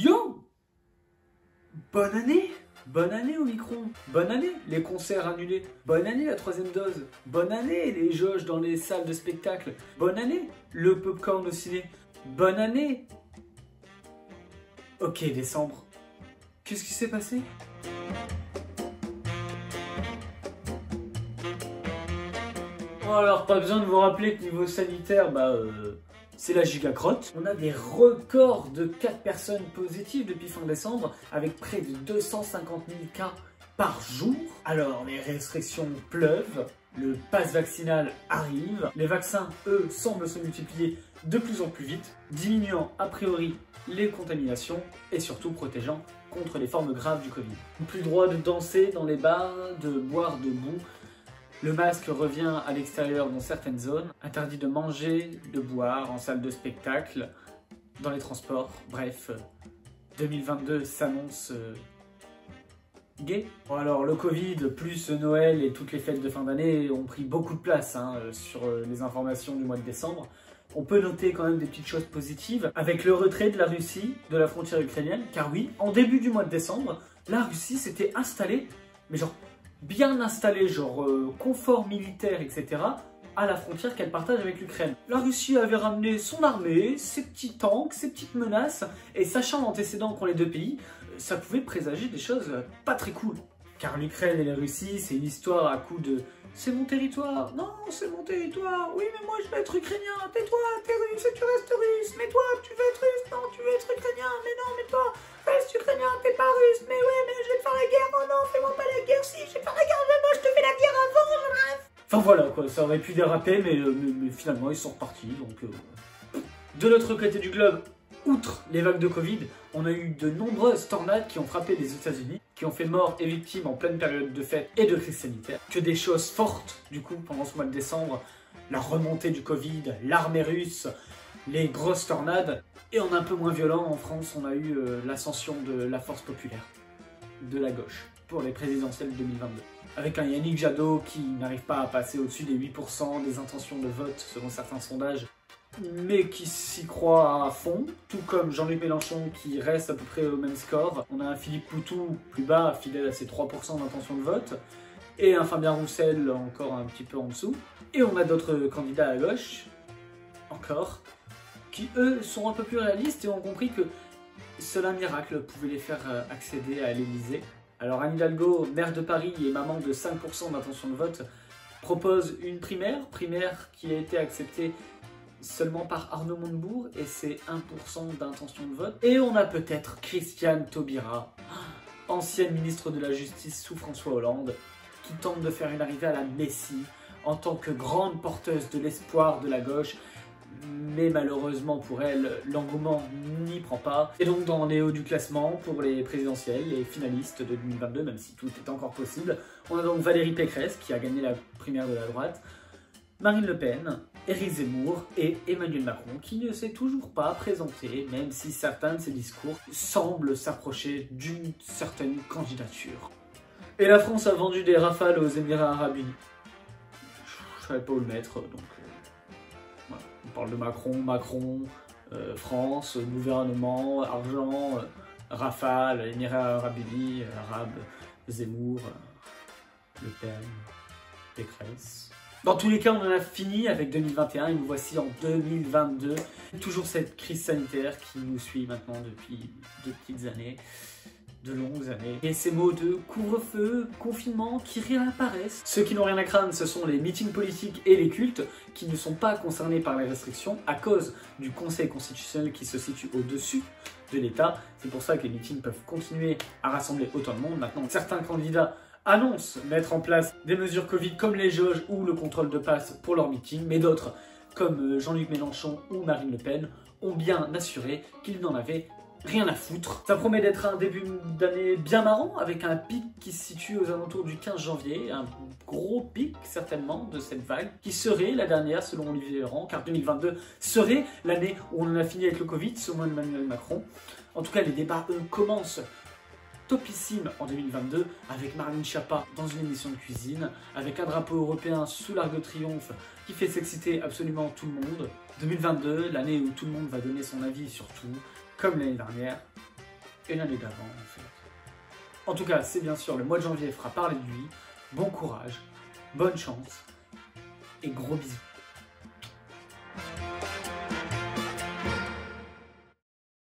Yo! Bonne année! Bonne année Omicron! Bonne année les concerts annulés! Bonne année la 3e dose! Bonne année les jauges dans les salles de spectacle! Bonne année le popcorn au ciné! Bonne année! Ok, décembre. Qu'est-ce qui s'est passé? Bon alors, pas besoin de vous rappeler que niveau sanitaire, c'est la gigacrotte. On a des records de cas de personnes positives depuis fin décembre, avec près de 250 000 cas par jour. Alors, les restrictions pleuvent, le pass vaccinal arrive, les vaccins, eux, semblent se multiplier de plus en plus vite, diminuant a priori les contaminations et surtout protégeant contre les formes graves du Covid. Plus droit de danser dans les bars, de boire debout. Le masque revient à l'extérieur dans certaines zones. Interdit de manger, de boire en salle de spectacle, dans les transports. Bref, 2022 s'annonce gay. Bon alors le Covid plus Noël et toutes les fêtes de fin d'année ont pris beaucoup de place sur les informations du mois de décembre. On peut noter quand même des petites choses positives avec le retrait de la Russie de la frontière ukrainienne, car oui, en début du mois de décembre, la Russie s'était installée, mais genre bien installée, genre confort militaire, etc., à la frontière qu'elle partage avec l'Ukraine. La Russie avait ramené son armée, ses petits tanks, ses petites menaces, et sachant l'antécédent qu'ont les deux pays, ça pouvait présager des choses pas très cool. Car l'Ukraine et la Russie, c'est une histoire à coup de « c'est mon territoire, non, c'est mon territoire, oui mais moi je veux être ukrainien, tais-toi, t'es russe et tu restes russe, mais toi tu veux être russe, non tu veux être ukrainien, mais non mais toi reste ukrainien, t'es pas russe, mais ouais mais je vais te faire la guerre, oh non fais-moi pas la guerre, si je vais faire la guerre, mais moi je te fais la guerre avant, je rêve !» Enfin voilà quoi, ça aurait pu déraper mais finalement ils sont repartis donc... De l'autre côté du globe, outre les vagues de Covid, on a eu de nombreuses tornades qui ont frappé les États-Unis, qui ont fait morts et victimes en pleine période de fête et de crise sanitaire. Que des choses fortes, du coup, pendant ce mois de décembre, la remontée du Covid, l'armée russe, les grosses tornades. Et en un peu moins violent, en France, on a eu l'ascension de la force populaire, de la gauche, pour les présidentielles 2022. Avec un Yannick Jadot qui n'arrive pas à passer au-dessus des 8% des intentions de vote, selon certains sondages, mais qui s'y croit à fond, tout comme Jean-Luc Mélenchon qui reste à peu près au même score. On a un Philippe Poutou plus bas, fidèle à ses 3% d'intention de vote, et un Fabien Roussel encore un petit peu en dessous. Et on a d'autres candidats à gauche, encore, qui eux sont un peu plus réalistes et ont compris que seul un miracle pouvait les faire accéder à l'Élysée. Alors Anne Hidalgo, maire de Paris et maman de 5% d'intention de vote, propose une primaire qui a été acceptée seulement par Arnaud Montebourg et c'est 1% d'intention de vote. Et on a peut-être Christiane Taubira, ancienne ministre de la Justice sous François Hollande, qui tente de faire une arrivée à la Messie en tant que grande porteuse de l'espoir de la gauche, mais malheureusement pour elle, l'engouement n'y prend pas. Et donc dans les hauts du classement pour les présidentielles, les finalistes de 2022, même si tout est encore possible, on a donc Valérie Pécresse qui a gagné la primaire de la droite, Marine Le Pen, Éric Zemmour et Emmanuel Macron qui ne s'est toujours pas présenté, même si certains de ses discours semblent s'approcher d'une certaine candidature. Et la France a vendu des rafales aux Émirats Arabes Unis. Je ne savais pas où le mettre, donc voilà. On parle de Macron, France, gouvernement, argent, rafales, Émirats Arabes Unis, Arabes, Zemmour, Le Pen, Pécresse. Dans tous les cas, on en a fini avec 2021 et nous voici en 2022. Toujours cette crise sanitaire qui nous suit maintenant depuis de petites années, de longues années. Et ces mots de couvre-feu, confinement qui réapparaissent. Ceux qui n'ont rien à craindre, ce sont les meetings politiques et les cultes qui ne sont pas concernés par les restrictions à cause du Conseil constitutionnel qui se situe au-dessus de l'État. C'est pour ça que les meetings peuvent continuer à rassembler autant de monde. Maintenant, certains candidats annoncent mettre en place des mesures Covid comme les jauges ou le contrôle de passe pour leurs meetings, mais d'autres, comme Jean-Luc Mélenchon ou Marine Le Pen, ont bien assuré qu'ils n'en avaient rien à foutre. Ça promet d'être un début d'année bien marrant, avec un pic qui se situe aux alentours du 15 janvier, un gros pic certainement de cette vague, qui serait la dernière selon Olivier Véran, car 2022 serait l'année où on en a fini avec le Covid, selon Emmanuel Macron. En tout cas, les débats, eux, commencent topissime en 2022 avec Marlène Schiappa dans une émission de cuisine, avec un drapeau européen sous l'Arc de Triomphe qui fait s'exciter absolument tout le monde. 2022, l'année où tout le monde va donner son avis sur tout, comme l'année dernière. et l'année d'avant en fait. En tout cas, c'est bien sûr, le mois de janvier fera parler de lui. Bon courage, bonne chance et gros bisous.